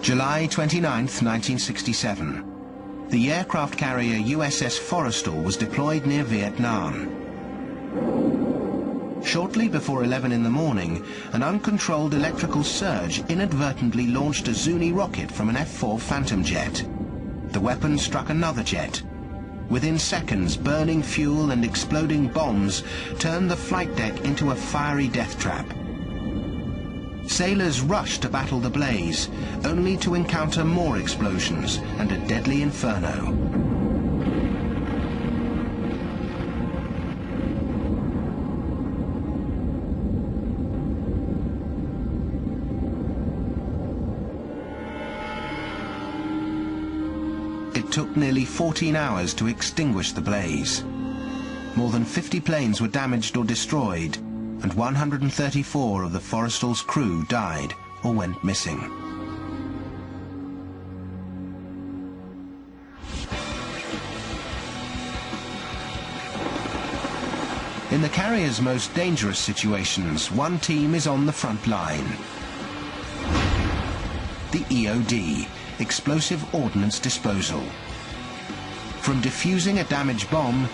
July 29th, 1967. The aircraft carrier USS Forrestal was deployed near Vietnam. Shortly before 11 in the morning, an uncontrolled electrical surge inadvertently launched a Zuni rocket from an F-4 Phantom jet. The weapon struck another jet. Within seconds, burning fuel and exploding bombs turned the flight deck into a fiery death trap. Sailors rushed to battle the blaze, only to encounter more explosions and a deadly inferno. It took nearly 14 hours to extinguish the blaze. More than 50 planes were damaged or destroyed, and 134 of the Forrestal's crew died or went missing. In the carrier's most dangerous situations, one team is on the front line. The EOD, Explosive Ordnance Disposal. From defusing a damaged bomb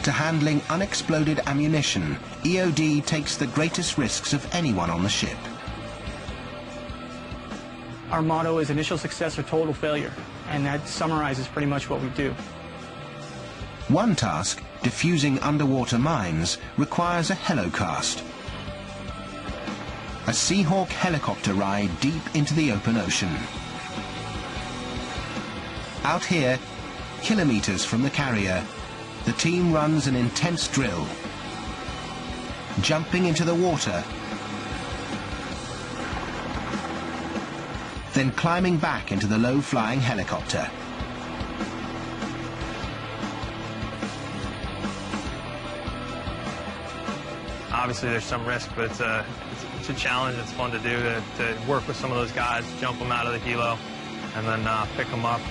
to handling unexploded ammunition, EOD takes the greatest risks of anyone on the ship. Our motto is initial success or total failure, and that summarizes pretty much what we do. One task, defusing underwater mines, requires a helocast. A Seahawk helicopter ride deep into the open ocean. Out here, kilometers from the carrier, the team runs an intense drill, jumping into the water, then climbing back into the low-flying helicopter. Obviously there's some risk, but it's a challenge. It's fun to do, to work with some of those guys, jump them out of the helo, and then pick them up.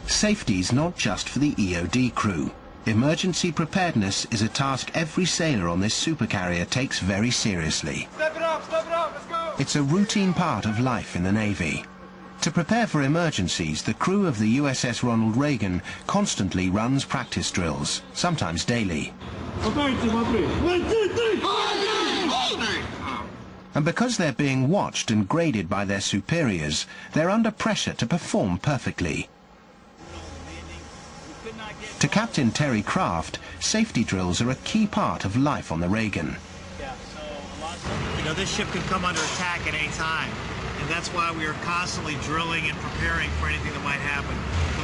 Safety's not just for the EOD crew. Emergency preparedness is a task every sailor on this supercarrier takes very seriously. Step it up, let's go! It's a routine part of life in the Navy. To prepare for emergencies, the crew of the USS Ronald Reagan constantly runs practice drills, sometimes daily. And because they're being watched and graded by their superiors, they're under pressure to perform perfectly. To Captain Terry Kraft, safety drills are a key part of life on the Reagan. You know, this ship can come under attack at any time, and that's why we are constantly drilling and preparing for anything that might happen.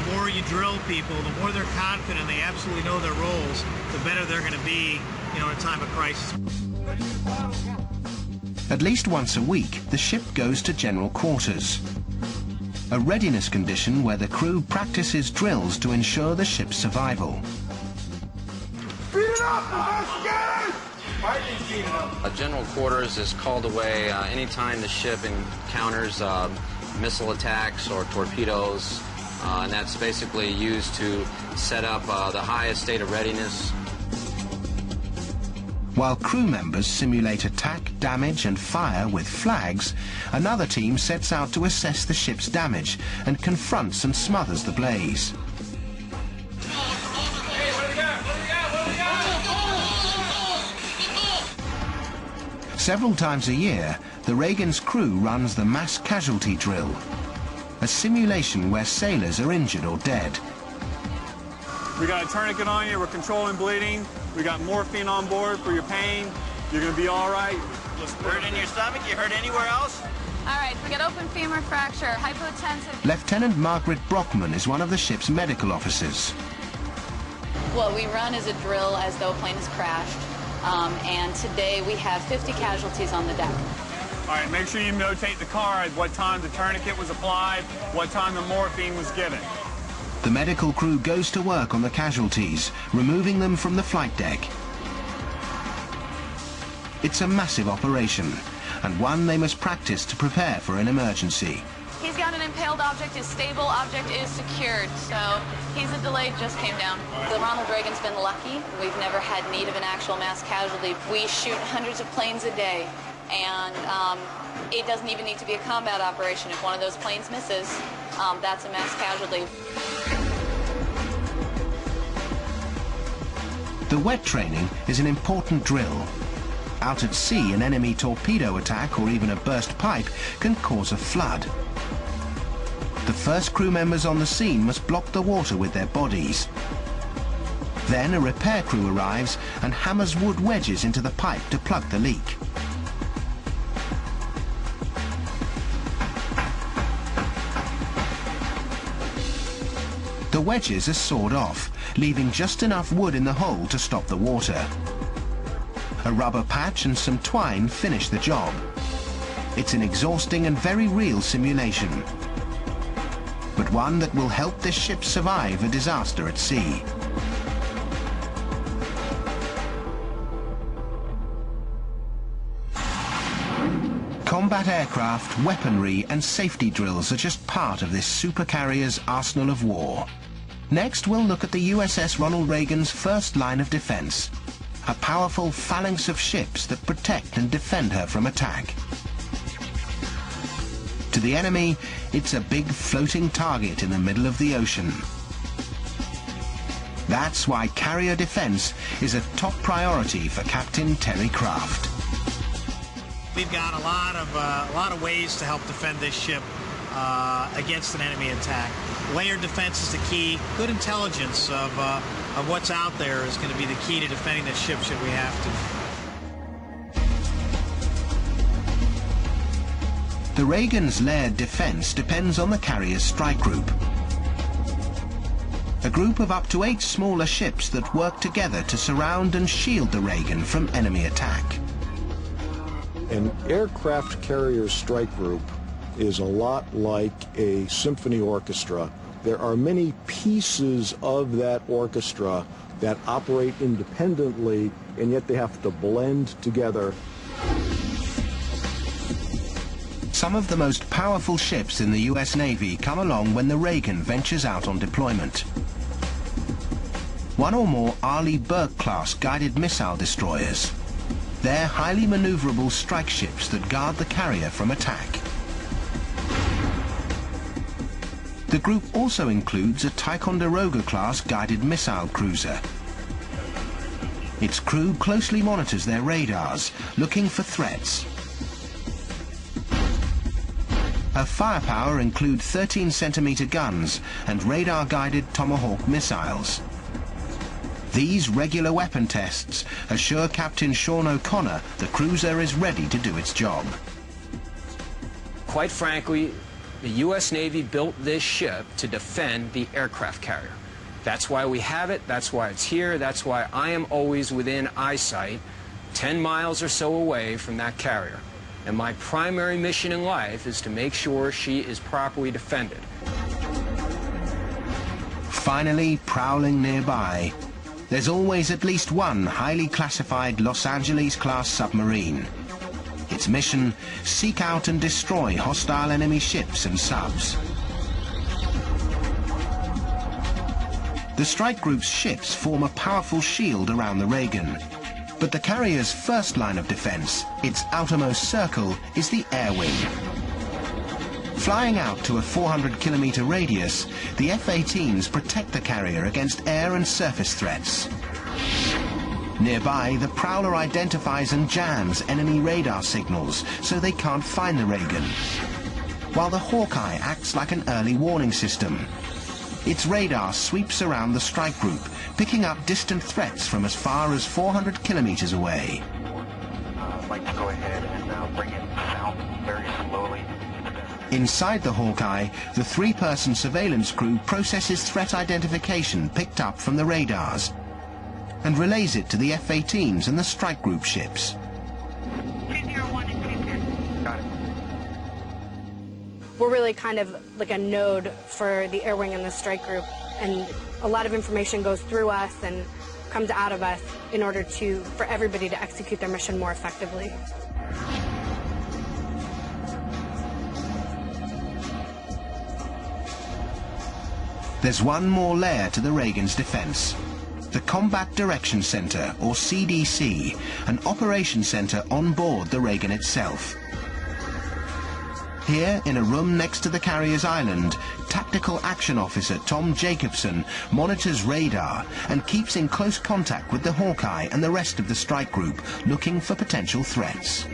The more you drill people, the more they're confident, they absolutely know their roles, the better they're going to be, you know, in a time of crisis. At least once a week, the ship goes to general quarters, a readiness condition where the crew practices drills to ensure the ship's survival. Beat it up, General quarters is called away anytime the ship encounters missile attacks or torpedoes, and that's basically used to set up the highest state of readiness. While crew members simulate attack, damage and fire with flags, another team sets out to assess the ship's damage and confronts and smothers the blaze. Several times a year, the Reagan's crew runs the mass casualty drill, a simulation where sailors are injured or dead. We got a tourniquet on you, we're controlling bleeding, we got morphine on board for your pain, you're gonna be all right. Hurt in your stomach? You hurt anywhere else? All right, we got open femur fracture, hypotensive. Lieutenant Margaret Brockman is one of the ship's medical officers. What we run is a drill as though a plane has crashed, and today we have 50 casualties on the deck. All right, make sure you notate the card, what time the tourniquet was applied, what time the morphine was given. The medical crew goes to work on the casualties, removing them from the flight deck. It's a massive operation, and one they must practice to prepare for an emergency. He's got an impaled object. His stable object is secured, so he's a delayed, just came down. The Ronald Reagan's been lucky. We've never had need of an actual mass casualty. We shoot hundreds of planes a day, and it doesn't even need to be a combat operation. If one of those planes misses, that's a mass casualty. The wet training is an important drill. Out at sea, an enemy torpedo attack or even a burst pipe can cause a flood. The first crew members on the scene must block the water with their bodies. Then a repair crew arrives and hammers wood wedges into the pipe to plug the leak. The wedges are sawed off, leaving just enough wood in the hole to stop the water. A rubber patch and some twine finish the job. It's an exhausting and very real simulation, but one that will help this ship survive a disaster at sea. Combat aircraft, weaponry and safety drills are just part of this supercarrier's arsenal of war. Next, we'll look at the USS Ronald Reagan's first line of defense, a powerful phalanx of ships that protect and defend her from attack. To the enemy, it's a big floating target in the middle of the ocean. That's why carrier defense is a top priority for Captain Terry Craft. We've got a lot of ways to help defend this ship against an enemy attack. Layered defense is the key. Good intelligence of what's out there is going to be the key to defending this ship should we have to. The Reagan's layered defense depends on the carrier's strike group. A group of up to 8 smaller ships that work together to surround and shield the Reagan from enemy attack. An aircraft carrier strike group is a lot like a symphony orchestra. There are many pieces of that orchestra that operate independently, and yet they have to blend together. Some of the most powerful ships in the US Navy come along when the Reagan ventures out on deployment. One or more Arleigh Burke-class guided missile destroyers. They're highly maneuverable strike ships that guard the carrier from attack. The group also includes a Ticonderoga-class guided missile cruiser. Its crew closely monitors their radars, looking for threats. Her firepower includes 13-centimeter guns and radar-guided Tomahawk missiles. These regular weapon tests assure Captain Sean O'Connor the cruiser is ready to do its job. Quite frankly, the U.S. Navy built this ship to defend the aircraft carrier. That's why we have it, that's why it's here, that's why I am always within eyesight, 10 miles or so away from that carrier. And my primary mission in life is to make sure she is properly defended. Finally, prowling nearby, there's always at least one highly classified Los Angeles-class submarine. Its mission, seek out and destroy hostile enemy ships and subs. The strike group's ships form a powerful shield around the Reagan. But the carrier's first line of defense, its outermost circle, is the air wing. Flying out to a 400-kilometer radius, the F-18s protect the carrier against air and surface threats. Nearby, the Prowler identifies and jams enemy radar signals so they can't find the Reagan, while the Hawkeye acts like an early warning system. Its radar sweeps around the strike group, picking up distant threats from as far as 400 kilometers away. I'd like to go ahead and now bring it south very slowly. Inside the Hawkeye, the 3-person surveillance crew processes threat identification picked up from the radars and relays it to the F-18s and the strike group ships. 201 and 22. Got it. We're really kind of like a node for the air wing and the strike group, and a lot of information goes through us and comes out of us in order for everybody to execute their mission more effectively. There's one more layer to the Reagan's defense. The Combat Direction Center, or CDC, an operations center on board the Reagan itself. Here, in a room next to the carrier's island, Tactical Action Officer Tom Jacobson monitors radar and keeps in close contact with the Hawkeye and the rest of the strike group, looking for potential threats.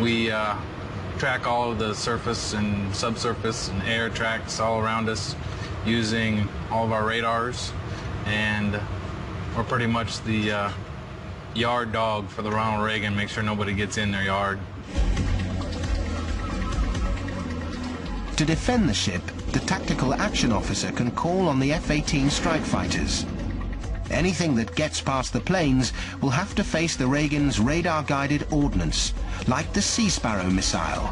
We track all of the surface and subsurface and air tracks all around us using all of our radars, and we're pretty much the yard dog for the Ronald Reagan, make sure nobody gets in their yard. To defend the ship, the Tactical Action Officer can call on the F-18 strike fighters. Anything that gets past the planes will have to face the Reagan's radar-guided ordnance, like the Sea Sparrow missile.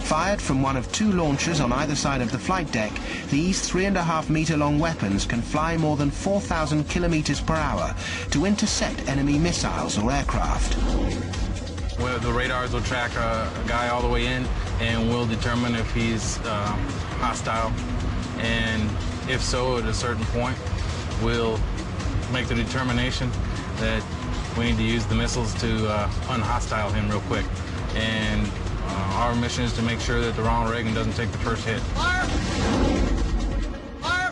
Fired from one of two launchers on either side of the flight deck, these 3.5-meter-long weapons can fly more than 4,000 kilometers per hour to intercept enemy missiles or aircraft. Well, the radars will track a guy all the way in, and we'll determine if he's hostile. And if so, at a certain point, we'll make the determination that we need to use the missiles to unhostile him real quick. And our mission is to make sure that the Ronald Reagan doesn't take the first hit. Fire! Fire!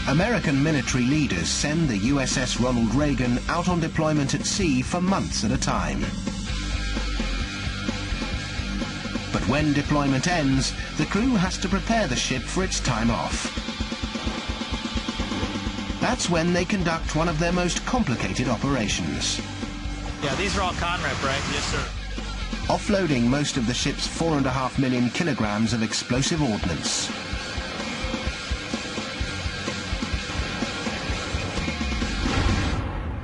American military leaders send the USS Ronald Reagan out on deployment at sea for months at a time. But when deployment ends, the crew has to prepare the ship for its time off. That's when they conduct one of their most complicated operations. Yeah, these are all Conrep, right? Yes, sir. Offloading most of the ship's 4.5 million kilograms of explosive ordnance.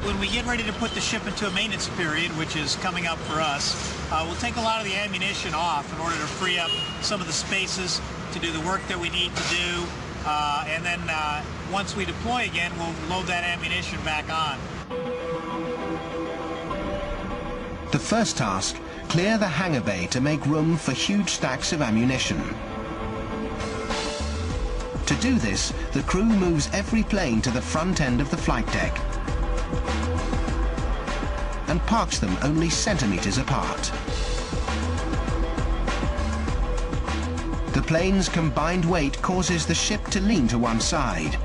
When we get ready to put the ship into a maintenance period, which is coming up for us, we'll take a lot of the ammunition off in order to free up some of the spaces to do the work that we need to do. And then once we deploy again, we'll load that ammunition back on. The first task, clear the hangar bay to make room for huge stacks of ammunition. To do this, the crew moves every plane to the front end of the flight deck and parks them only centimeters apart. The plane's combined weight causes the ship to lean to one side.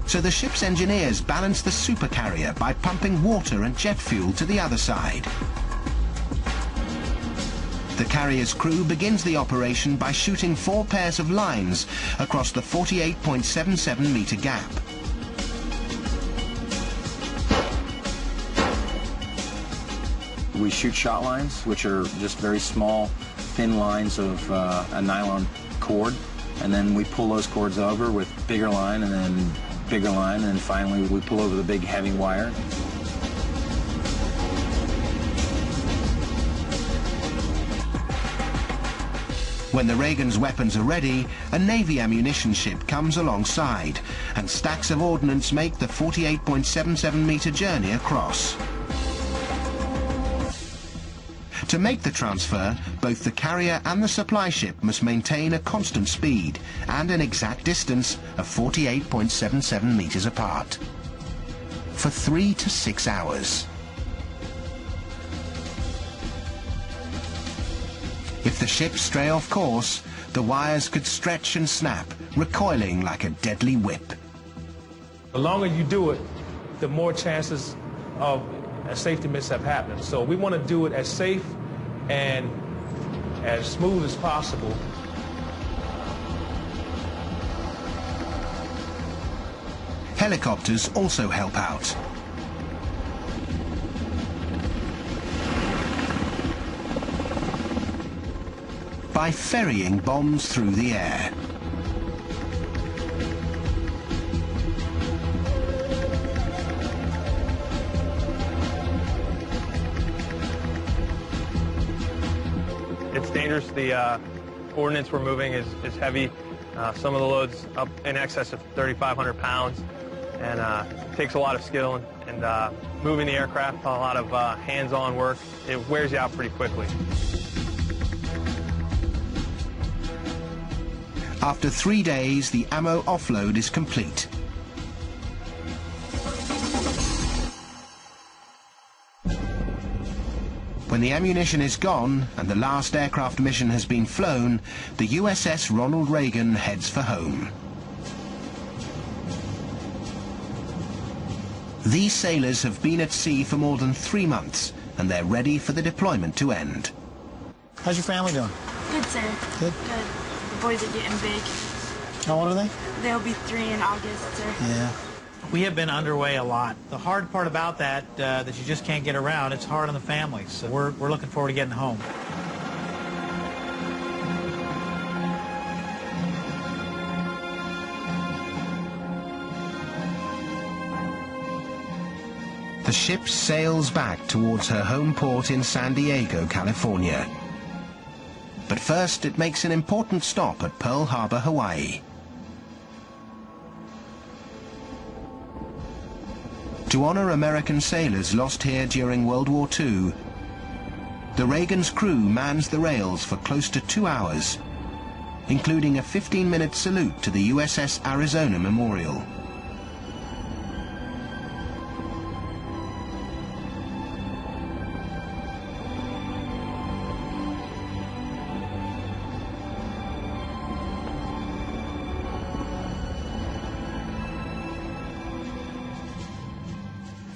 So the ship's engineers balance the supercarrier by pumping water and jet fuel to the other side. The carrier's crew begins the operation by shooting 4 pairs of lines across the 48.77-meter gap. We shoot shot lines, which are just very small, thin lines of a nylon cord, and then we pull those cords over with bigger line and then bigger line, and finally we pull over the big heavy wire. When the Reagan's weapons are ready, a Navy ammunition ship comes alongside, and stacks of ordnance make the 48.77-meter journey across. To make the transfer, both the carrier and the supply ship must maintain a constant speed and an exact distance of 48.77 meters apart for 3 to 6 hours. If the ships stray off course, the wires could stretch and snap, recoiling like a deadly whip. The longer you do it, the more chances of a safety mishap happening. So we want to do it as safe and as smooth as possible. Helicopters also help out. By ferrying bombs through the air. It's dangerous. The ordnance we're moving is heavy. Some of the loads up in excess of 3,500 pounds, and it takes a lot of skill And moving the aircraft, a lot of hands-on work, it wears you out pretty quickly. After 3 days, the ammo offload is complete. When the ammunition is gone and the last aircraft mission has been flown, the USS Ronald Reagan heads for home. These sailors have been at sea for more than 3 months, and they're ready for the deployment to end. How's your family doing? Good, sir. Good? Good. The boys are getting big. How old are they? They'll be 3 in August, sir. Yeah. We have been underway a lot. The hard part about that you just can't get around, it's hard on the families. So we're looking forward to getting home. The ship sails back towards her home port in San Diego, California. But first, it makes an important stop at Pearl Harbor, Hawaii. To honor American sailors lost here during World War II, the Reagan's crew mans the rails for close to 2 hours, including a 15-minute salute to the USS Arizona Memorial.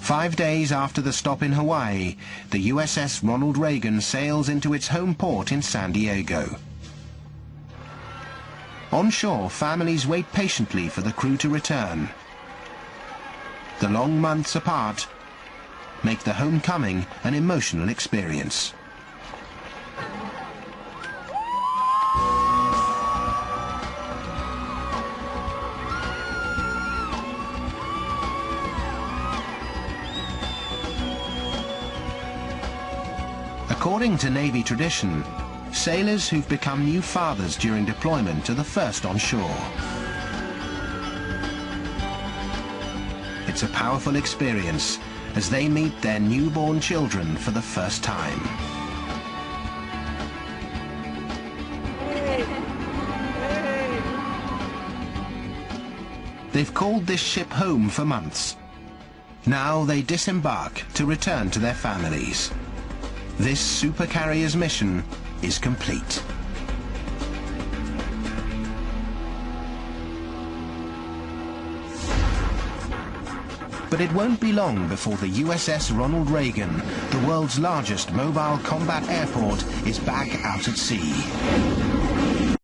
Five days after the stop in Hawaii, the USS Ronald Reagan sails into its home port in San Diego. On shore, families wait patiently for the crew to return. The long months apart make the homecoming an emotional experience. According to Navy tradition, sailors who've become new fathers during deployment are the first on shore. It's a powerful experience as they meet their newborn children for the first time. They've called this ship home for months. Now they disembark to return to their families. This supercarrier's mission is complete. But it won't be long before the USS Ronald Reagan, the world's largest mobile combat airport, is back out at sea.